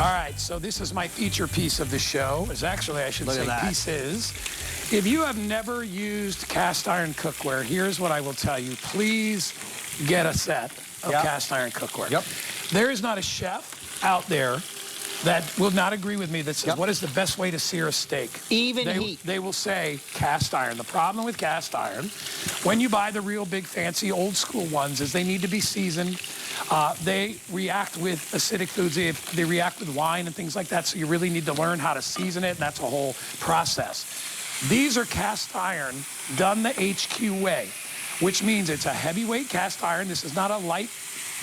All right, so this is my feature piece of the show. Is actually, I should say, pieces. If you have never used cast iron cookware, here's what I will tell you. Please get a set of cast iron cookware. There is not a chef out there that will not agree with me that says, what is the best way to sear a steak? Even heat. They will say cast iron. The problem with cast iron, when you buy the real big fancy old school ones, is they need to be seasoned. They react with acidic foods. They react with wine and things like that, so you really need to learn how to season it, and that's a whole process. These are cast iron done the HQ way, which means it's a heavyweight cast iron. This is not a light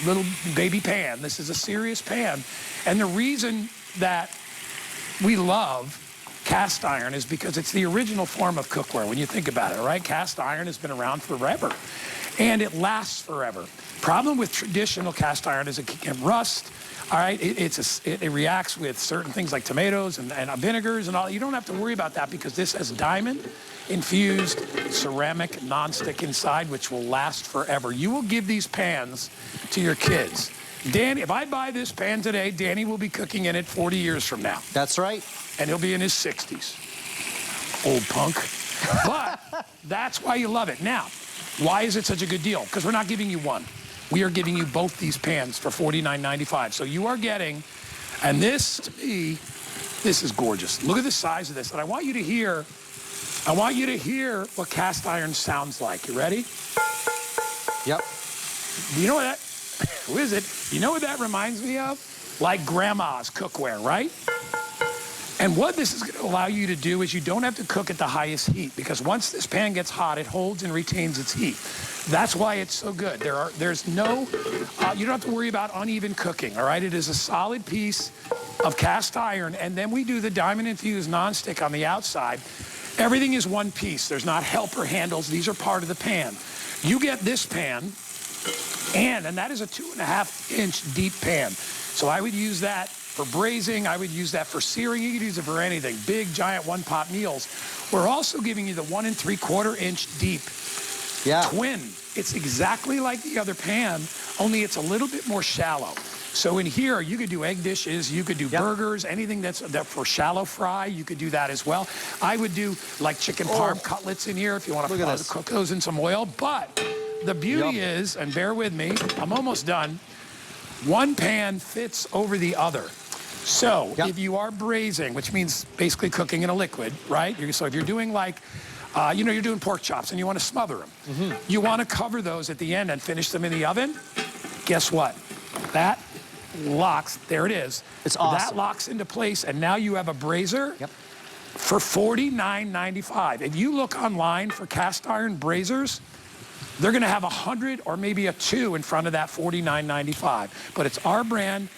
little baby pan. This is a serious pan. And the reason that we love cast iron is because it's the original form of cookware when you think about it, right? Cast iron has been around forever, and it lasts forever. Problem with traditional cast iron is it can rust. All right, it reacts with certain things like tomatoes and vinegars and all. You don't have to worry about that because this has diamond-infused ceramic nonstick inside, which will last forever. You will give these pans to your kids. Danny, if I buy this pan today, Danny will be cooking in it 40 years from now. That's right. And he'll be in his 60s. Old punk. But that's why you love it. Now, why is it such a good deal? Because we're not giving you one. We are giving you both these pans for $49.95. So you are getting, and this, to me, this is gorgeous. Look at the size of this. And I want you to hear what cast iron sounds like. You ready? Yep. You know what that, who is it? You know what that reminds me of? Like grandma's cookware, right? And what this is going to allow you to do is you don't have to cook at the highest heat, because once this pan gets hot, it holds and retains its heat. That's why it's so good. There's no, you don't have to worry about uneven cooking, all right? It is a solid piece of cast iron, and then we do the diamond-infused nonstick on the outside. Everything is one piece. There's not helper handles. These are part of the pan. You get this pan, and that is a 2.5-inch deep pan. So I would use that for braising. I would use that for searing. You could use it for anything. Big, giant one-pot meals. We're also giving you the 1 3/4-inch deep twin. It's exactly like the other pan, only it's a little bit more shallow. So in here, you could do egg dishes, you could do burgers, anything that's for shallow fry, you could do that as well. I would do like chicken parm cutlets in here if you want to cook those in some oil. But the beauty is, and bear with me, I'm almost done, one pan fits over the other. So if you are braising, which means basically cooking in a liquid, right? So if you're doing like, you know, you're doing pork chops and you want to smother them. You want to cover those at the end and finish them in the oven. Guess what? That locks, there it is. It's awesome. That locks into place, and now you have a braiser for $49.95. If you look online for cast iron braisers, they're going to have 100 or maybe a 2 in front of that $49.95. But it's our brand.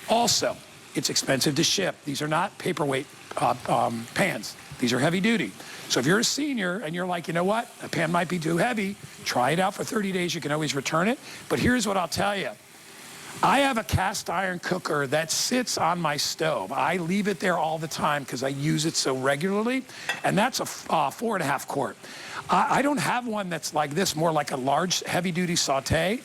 Also, it's expensive to ship. These are not paperweight pans. These are heavy duty. So if you're a senior and you're like, you know what, a pan might be too heavy, try it out for 30 days. You can always return it. But here's what I'll tell you. I have a cast iron cooker that sits on my stove. I leave it there all the time because I use it so regularly, and that's a 4.5 quart. I don't have one that's like this, more like a large, heavy-duty saute.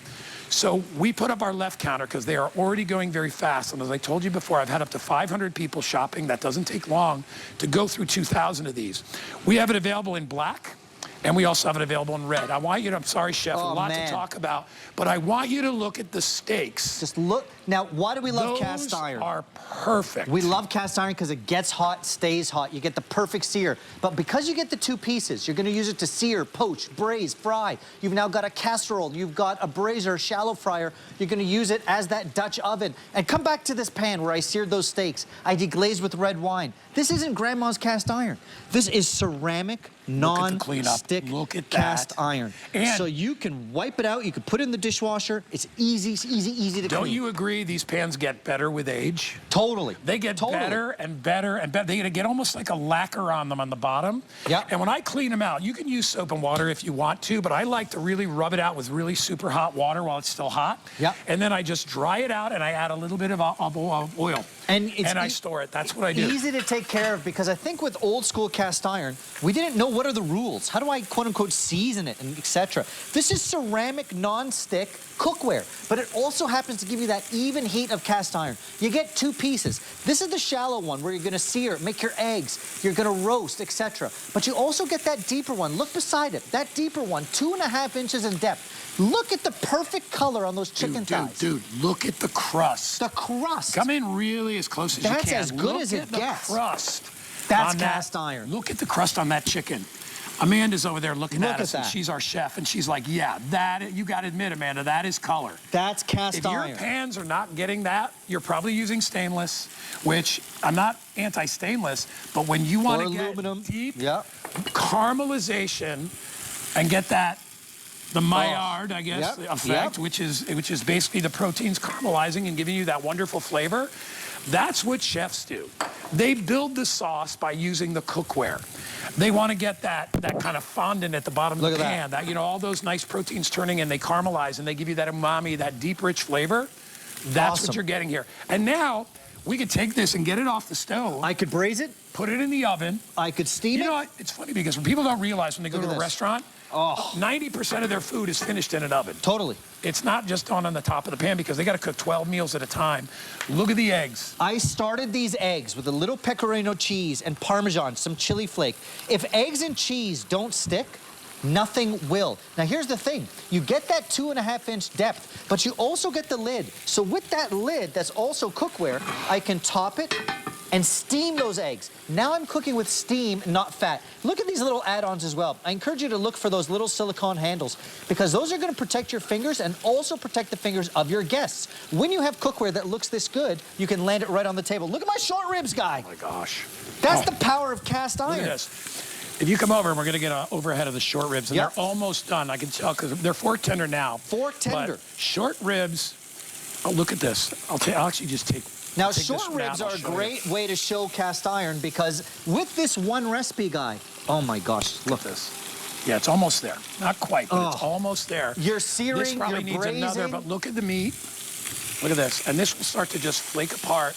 So we put up our left counter because they are already going very fast. And as I told you before, I've had up to 500 people shopping. That doesn't take long to go through 2,000 of these. We have it available in black, and we also have it available in red. I want you to, I'm sorry, Chef, a lot to talk about, but I want you to look at the steaks. Just look. Now, why do we love cast iron? Those are perfect. We love cast iron because it gets hot, stays hot. You get the perfect sear. But because you get the 2 pieces, you're going to use it to sear, poach, braise, fry. You've now got a casserole. You've got a braiser, shallow fryer. You're going to use it as that Dutch oven. And come back to this pan where I seared those steaks. I deglazed with red wine. This isn't grandma's cast iron. This is ceramic, non-stick cast iron. And so you can wipe it out. You can put it in the dishwasher. It's easy to clean. Don't you agree these pans get better with age? Totally. They get better and better and better. They get almost like a lacquer on them on the bottom. And when I clean them out, you can use soap and water if you want to, but I like to really rub it out with really super hot water while it's still hot. And then I just dry it out and I add a little bit of oil. And I store it. That's what I do. Easy to take care of, because I think with old school cast iron, we didn't know what are the rules? How do I, quote unquote, season it and etc.? This is ceramic non-stick cookware, but it also happens to give you that even heat of cast iron. You get 2 pieces. This is the shallow one where you're gonna sear, make your eggs, you're gonna roast, etc. But you also get that deeper one. Look beside it. That deeper one, 2.5 inches in depth. Look at the perfect color on those chicken thighs. Dude, look at the crust. The crust. Come in really as close as you can. That's as good as it gets. Look at the crust. That's cast iron. Look at the crust on that chicken. Amanda's over there looking at us, and that. she's our chef, and she's like, yeah, that, you got to admit, Amanda, that is color. That's cast iron. If your pans are not getting that, you're probably using stainless, which I'm not anti-stainless, but when you want to get aluminum. deep caramelization and get that, the Maillard, I guess, effect, which is basically the proteins caramelizing and giving you that wonderful flavor, that's what chefs do. They build the sauce by using the cookware. They want to get that kind of fondant at the bottom of the pan, that, you know, all those nice proteins turning and they caramelize and they give you that umami, that deep, rich flavor. That's what you're getting here. And now we could take this and get it off the stove. I could braise it. Put it in the oven. I could steam it. You know what? It's funny because when people don't realize when they go to a restaurant, 90% of their food is finished in an oven. Totally. It's not just on the top of the pan because they got to cook 12 meals at a time. Look at the eggs. I started these eggs with a little pecorino cheese and Parmesan, some chili flake. If eggs and cheese don't stick, nothing will. Now here's the thing. You get that 2.5 inch depth, but you also get the lid. So with that lid that's also cookware, I can top it and steam those eggs. Now I'm cooking with steam, not fat. Look at these little add-ons as well. I encourage you to look for those little silicone handles because those are gonna protect your fingers and also protect the fingers of your guests. When you have cookware that looks this good, you can land it right on the table. Look at my short ribs, guy. Oh my gosh. That's the power of cast iron. Look at this. If you come over, and we're gonna get overhead of the short ribs, and they're almost done. I can tell because they're fork tender now. Fork tender. But short ribs, oh, look at this. I'll actually just take. Now, short ribs are a great way to show cast iron because with this one recipe, guy, oh my gosh, look at this. Yeah, it's almost there. Not quite, but it's almost there. You're searing, this probably needs braising. another, but look at the meat. Look at this. And this will start to just flake apart.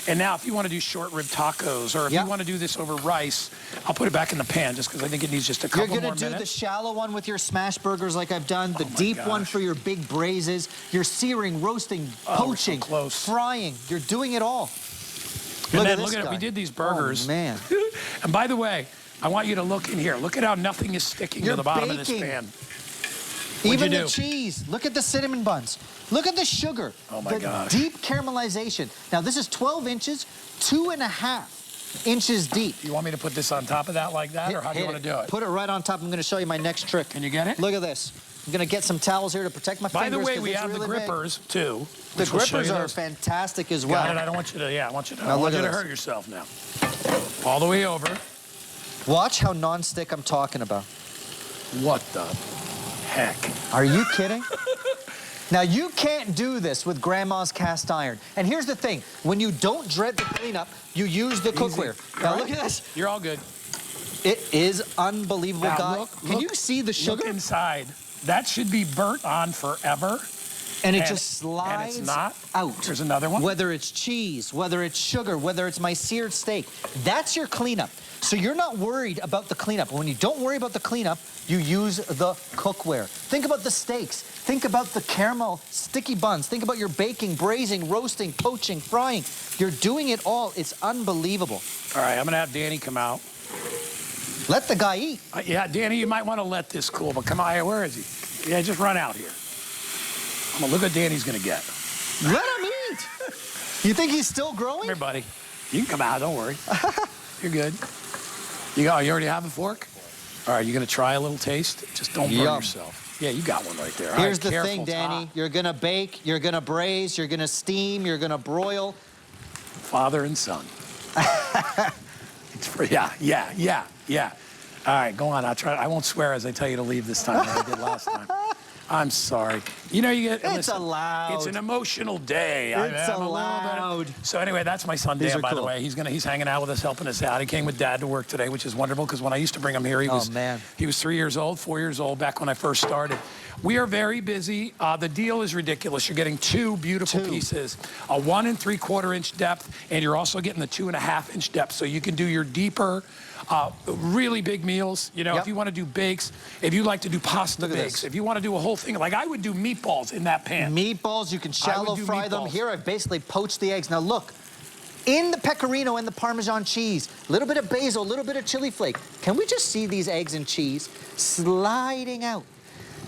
And now if you want to do short rib tacos or if you want to do this over rice, I'll put it back in the pan just because I think it needs just a couple more minutes. You're going to do the shallow one with your smash burgers like I've done, the deep one for your big braises, you're searing, roasting, poaching, frying. You're doing it all. And then look at it. We did these burgers. Oh, man. And by the way, I want you to look in here. Look at how nothing is sticking to the bottom of this pan. Even the cheese. Look at the cinnamon buns. Look at the sugar. Oh my gosh. Deep caramelization. Now this is 12 inches, 2.5 inches deep. You want me to put this on top of that like that, or how do you want to do it? Put it right on top. I'm going to show you my next trick. Can you get it? Look at this. I'm going to get some towels here to protect my fingers. By the way, we have the grippers too. The grippers are fantastic as well. Got it. I don't want you to. I want you to hurt yourself now. All the way over. Watch how non-stick I'm talking about. What the heck? Are you kidding? Now, you can't do this with Grandma's cast iron. And here's the thing. When you don't dread the cleanup, you use the cookware. Now, look at this. You're all good. It is unbelievable, guys. Can you see the sugar? Look inside. That should be burnt on forever. And it just slides and it's not out. There's another one. Whether it's cheese, whether it's sugar, whether it's my seared steak, that's your cleanup. So you're not worried about the cleanup. When you don't worry about the cleanup, you use the cookware. Think about the steaks. Think about the caramel sticky buns. Think about your baking, braising, roasting, poaching, frying. You're doing it all. It's unbelievable. All right, I'm going to have Danny come out. Let the guy eat. Yeah, Danny, you might want to let this cool, but come on, where is he? Yeah, just run out here. I'm going to look what Danny's going to get. Let him eat. You think he's still growing? Here, buddy. You can come out, don't worry. You're good. You already have a fork? All right, you going to try a little taste? Just don't burn yourself. Yeah, you got one right there. Here's the thing, Danny. You're going to bake, you're going to braise, you're going to steam, you're going to broil. Father and son. Yeah. All right, go on. I won't swear as I tell you to leave this time like I did last time. I'm sorry. You know, you get... It's allowed. It's an emotional day. It's allowed. proud. So anyway, that's my son These Dan, are by the cool. way. He's hanging out with us, helping us out. He came with Dad to work today, which is wonderful because when I used to bring him here, he was 3 years old, 4 years old back when I first started. We are very busy. The deal is ridiculous. You're getting two beautiful pieces, a 1 3/4 inch depth, and you're also getting the 2.5 inch depth, so you can do your deeper, really big meals. You know, if you want to do bakes, if you like to do pasta bakes, if you want to do a whole thing, like I would do meatballs in that pan. Meatballs, you can shallow fry them. Here I've basically poached the eggs. Now look, in the pecorino and the Parmesan cheese, a little bit of basil, a little bit of chili flake. Can we just see these eggs and cheese sliding out?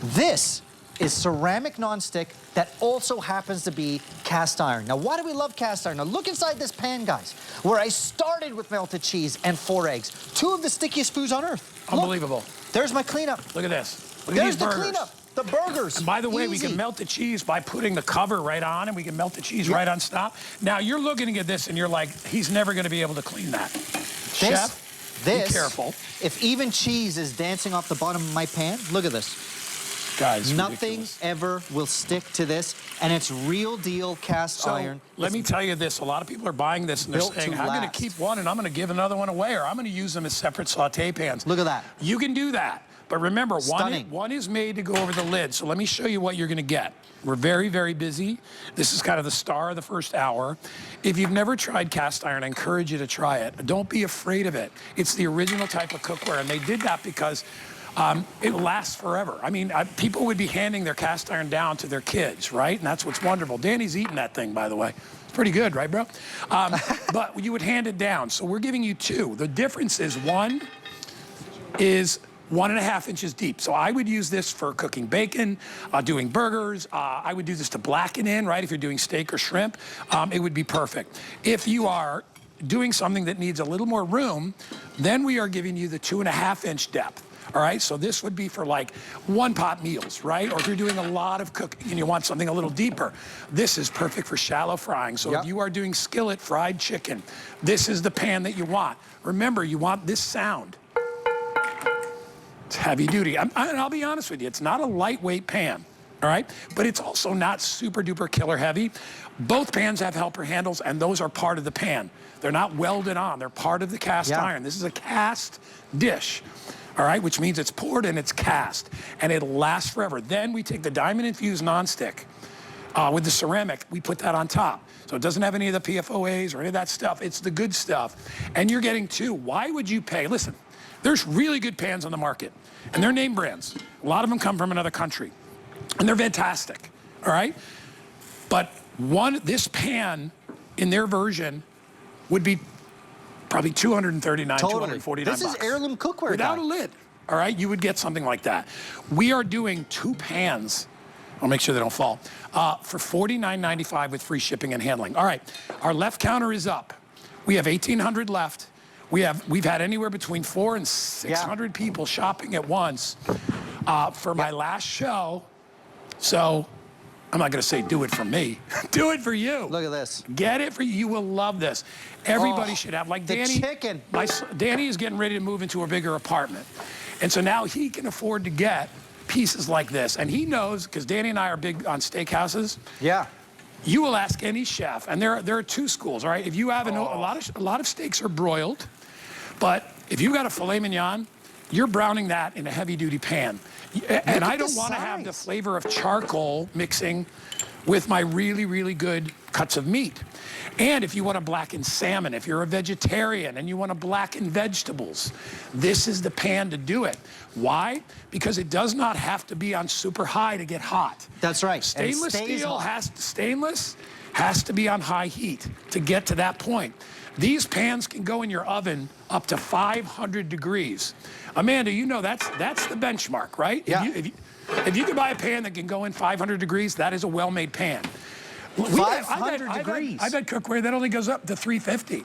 This is ceramic nonstick that also happens to be cast iron. Now, why do we love cast iron? Now, look inside this pan, guys, where I started with melted cheese and 4 eggs. 2 of the stickiest foods on earth. Unbelievable. Look, there's my cleanup. Look at this. Look at There's these burgers. the cleanup. The burgers. And by the way, we Easy. can melt the cheese by putting the cover right on, and we can melt the cheese right on top. Now, you're looking at this, and you're like, he's never going to be able to clean that. Chef, be careful. If even cheese is dancing off the bottom of my pan, look at this. Guys, nothing ever will stick to this, and it's real deal cast iron. Let me tell you this. A lot of people are buying this, and they're saying, I'm going to keep one, and I'm going to give another one away, or I'm going to use them as separate saute pans. Look at that. You can do that. But remember, one is made to go over the lid. So let me show you what you're going to get. We're very, very busy. This is kind of the star of the first hour. If you've never tried cast iron, I encourage you to try it. Don't be afraid of it. It's the original type of cookware, and they did that because it lasts forever. I mean, people would be handing their cast iron down to their kids, right? And that's what's wonderful. Danny's eating that thing, by the way. It's pretty good, right, bro? But you would hand it down. So we're giving you 2. The difference is one is 1.5 inches deep. So I would use this for cooking bacon, doing burgers. I would do this to blacken in, right? If you're doing steak or shrimp, it would be perfect. If you are doing something that needs a little more room, then we are giving you the 2.5 inch depth. All right, so this would be for like one-pot meals, right? Or if you're doing a lot of cooking and you want something a little deeper, this is perfect for shallow frying. So if you are doing skillet fried chicken, this is the pan that you want. Remember, you want this sound. It's heavy duty. And I'll be honest with you, it's not a lightweight pan, all right? But it's also not super duper killer heavy. Both pans have helper handles, and those are part of the pan. They're not welded on, they're part of the cast iron. This is a cast dish, all right? Which means it's poured and it's cast, and it lasts forever. Then we take the diamond-infused nonstick with the ceramic, we put that on top. So it doesn't have any of the PFOAs or any of that stuff. It's the good stuff. And you're getting 2. Why would you pay? Listen, there's really good pans on the market, and they're name brands. A lot of them come from another country, and they're fantastic, all right? But this pan in their version would be probably $239, $249. This is heirloom cookware. Without a lid, all right? You would get something like that. We are doing 2 pans. I'll make sure they don't fall. For $49.95 with free shipping and handling. All right, our left counter is up. We have 1,800 left. We've had anywhere between 400 and 600 people shopping at once for my last show. So I'm not going to say do it for me. Do it for you. Look at this. Get it for you. You will love this. Everybody should have. Like Danny, the chicken. Danny is getting ready to move into a bigger apartment. And so now he can afford to get pieces like this. And he knows, because Danny and I are big on steakhouses. Yeah. You will ask any chef, and there are 2 schools, all right? If you have a lot of steaks are broiled, but if you got a filet mignon, you're browning that in a heavy-duty pan. And I don't want to have the flavor of charcoal mixing with my really, really good cuts of meat. And if you want to blacken salmon, if you're a vegetarian and you want to blacken vegetables, this is the pan to do it. Why? Because it does not have to be on super high to get hot. That's right. Stainless steel has to be on high heat to get to that point. These pans can go in your oven up to 500 degrees. Amanda, you know that's the benchmark, right? Yeah. If you can buy a pan that can go in 500 degrees, that is a well-made pan. 500 degrees. I've had cookware that only goes up to 350.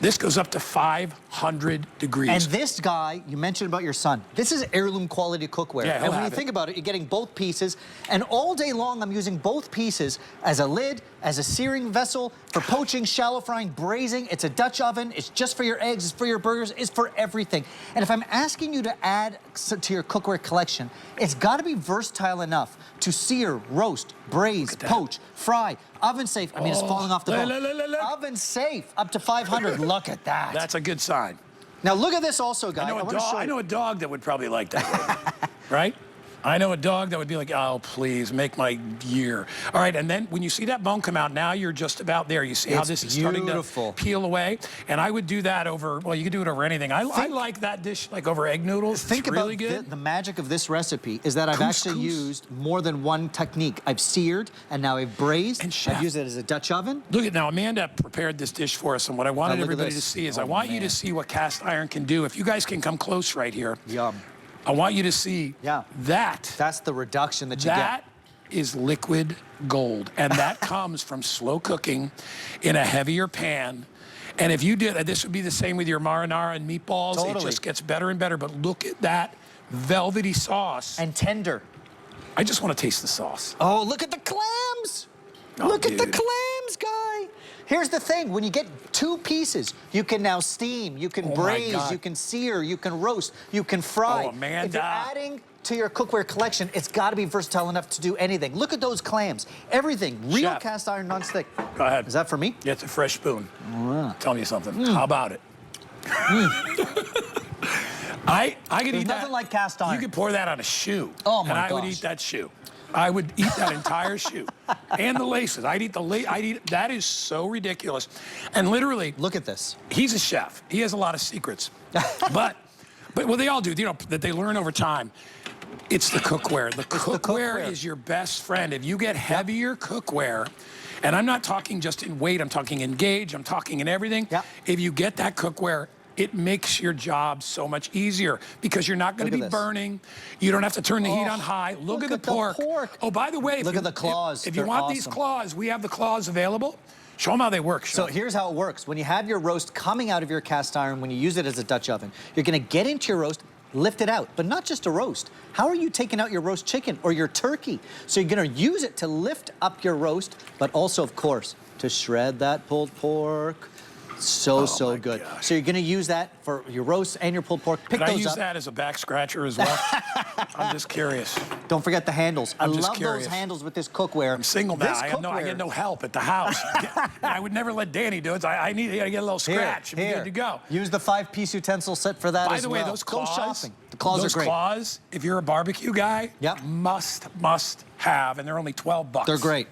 This goes up to 500 degrees. And this guy, you mentioned about your son, this is heirloom quality cookware. Yeah, and when you think about it, you're getting both pieces. And all day long, I'm using both pieces as a lid, as a searing vessel, for poaching, shallow frying, braising. It's a Dutch oven. It's just for your eggs. It's for your burgers. It's for everything. And if I'm asking you to add to your cookware collection, it's got to be versatile enough to sear, roast, braise, poach, fry. oven safe. I mean, it's falling off the bone. Look. Oven safe, up to 500. Look at that. That's a good sign. Now look at this also, guys. I know a dog that would probably like that, right? I know a dog that would be like, oh, please, make my year. All right, and then when you see that bone come out, now you're just about there. You see how this is starting to peel away? And I would do that over, well, you could do it over anything. I like that dish like over egg noodles. Think it's really about good. the magic of this recipe is that I've actually used more than one technique. I've seared, and now I've braised. And chef, I've used it as a Dutch oven. Look at now, Amanda prepared this dish for us, and what I wanted everybody to see is I want you to see what cast iron can do. If you guys can come close right here. Yum. I want you to see that. That's the reduction that you get. That is liquid gold, and that comes from slow cooking in a heavier pan. And if you did, this would be the same with your marinara and meatballs. Totally. It just gets better and better, but look at that velvety sauce. And tender. I just want to taste the sauce. Oh, look at the clams. Oh, look dude. at the clams, guy. Here's the thing, when you get 2 pieces, you can now steam, you can braise, you can sear, you can roast, you can fry. Oh, Amanda. If you're adding to your cookware collection, it's got to be versatile enough to do anything. Look at those clams. Everything. Real Chef. cast iron nonstick. Go ahead. Is that for me? Yeah, it's a fresh spoon. Tell me something. How about it? I could There's eat nothing that. like cast iron. You could pour that on a shoe. Oh, my And I would gosh. eat that shoe. I would eat that entire shoe. And the laces. I'd eat that is so ridiculous. And literally. Look at this. He's a chef. He has a lot of secrets. but well, they all do, you know, that they learn over time. It's the cookware. The cookware is your best friend. If you get heavier cookware, and I'm not talking just in weight, I'm talking in gauge, I'm talking in everything. If you get that cookware, it makes your job so much easier because you're not going to be burning. You don't have to turn the heat on high. Look at the pork. Oh, by the way, look at the claws. If you want these claws, we have the claws available. Show them how they work, Sean. So here's how it works. When you have your roast coming out of your cast iron, when you use it as a Dutch oven, you're going to get into your roast, lift it out, but not just a roast. How are you taking out your roast chicken or your turkey? So you're going to use it to lift up your roast, but also, of course, to shred that pulled pork. So good. Gosh. So you're going to use that for your roast and your pulled pork. Pick Can those I use up. that as a back scratcher as well? I'm just curious. Don't forget the handles. I love curious. those handles with this cookware. I'm single now. I get no help at the house. I would never let Danny do it. I need to get a little scratch. Be good to go. Use the 5-piece utensil set for that as well. By the way, those claws. Go shopping. The claws are great. Those claws, if you're a barbecue guy, must have, and they're only $12. They're great.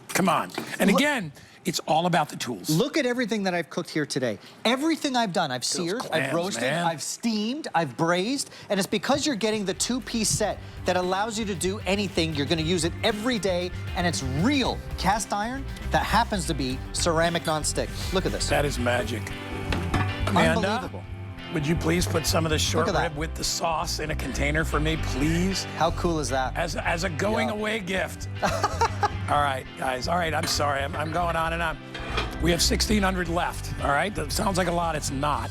Come on. And again, it's all about the tools. Look at everything that I've cooked here today. Everything I've done, I've seared, clams, I've roasted, man. I've steamed, I've braised, and it's because you're getting the 2-piece set that allows you to do anything. You're going to use it every day, and it's real cast iron that happens to be ceramic nonstick. Look at this. That is magic. Amanda, unbelievable. Would you please put some of the short Look at that. rib with the sauce in a container for me, please? How cool is that? As a going away gift. All right, guys. All right, I'm sorry. I'm going on and on. We have 1,600 left, all right? That sounds like a lot. It's not.